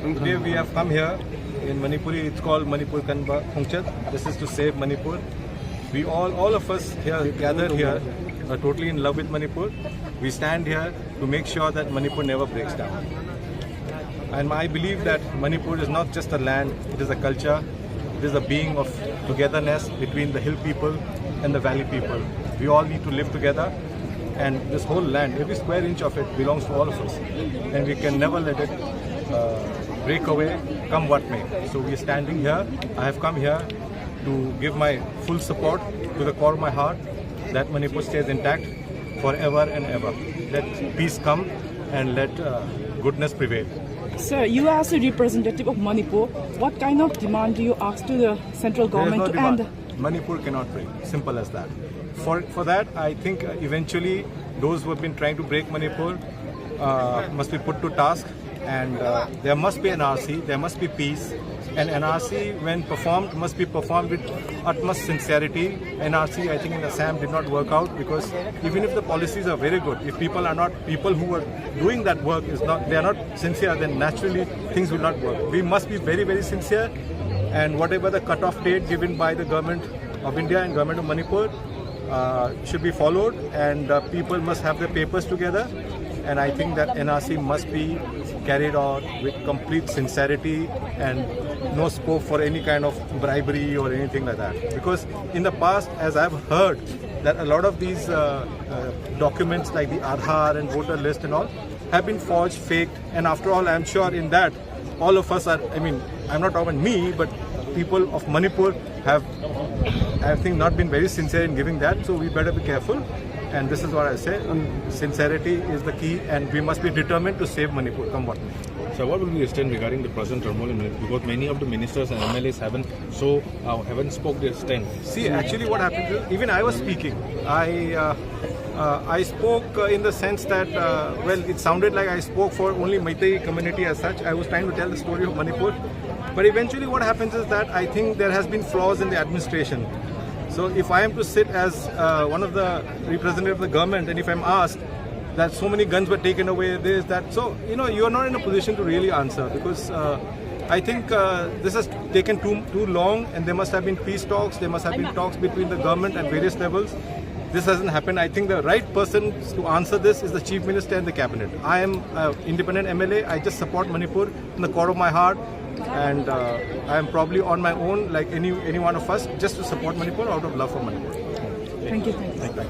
Today we have come here in Manipuri. It's called Manipur Kanba Khongchat. This is to save Manipur. We all of us here gathered here are totally in love with Manipur. We stand here to make sure that Manipur never breaks down. And I believe that Manipur is not just a land, it is a culture, it is a being of togetherness between the hill people and the valley people. We all need to live together, and this whole land, every square inch of it belongs to all of us. And we can never let it break away, come what may. So we are standing here. I have come here to give my full support to the core of my heart that Manipur stays intact forever and ever. Let peace come and let goodness prevail. Sir, you as a representative of Manipur, what kind of demand do you ask to the central government to end? Manipur cannot break. Simple as that. For that, I think eventually those who have been trying to break Manipur must be put to task, and there must be an NRC, there must be peace. And NRC, when performed, must be performed with utmost sincerity. NRC, I think in Assam did not work out, because even if the policies are very good, if people who are doing that work they are not sincere, then naturally things will not work. We must be very, very sincere, and whatever the cut-off date given by the government of India and government of Manipur should be followed, and people must have their papers together. And I think that NRC must be carried on with complete sincerity and no scope for any kind of bribery or anything like that. Because in the past, as I've heard, that a lot of these documents like the Aadhaar and voter list and all have been forged, faked, and after all, I'm sure in that all of us are, I'm not talking me, but people of Manipur have, I think, not been very sincere in giving that, so we better be careful. And this is what I say, sincerity is the key, and we must be determined to save Manipur, come what may. So what will be your stand regarding the present turmoil in Manipur? Because many of the ministers and MLAs haven't spoke their stand. See, actually what happened is, even I was speaking. I spoke in the sense that, it sounded like I spoke for only Meitei community as such. I was trying to tell the story of Manipur. But eventually what happens is that I think there has been flaws in the administration. So if I am to sit as one of the representatives of the government, and if I'm asked that so many guns were taken away, this, that, so, you are not in a position to really answer, because I think this has taken too long, and there must have been peace talks, there must have been talks between the government at various levels. This hasn't happened. I think the right person to answer this is the Chief Minister and the Cabinet. I am an independent MLA. I just support Manipur in the core of my heart. And I am probably on my own, like any one of us, just to support Manipur out of love for Manipur. Thank you. Thank you.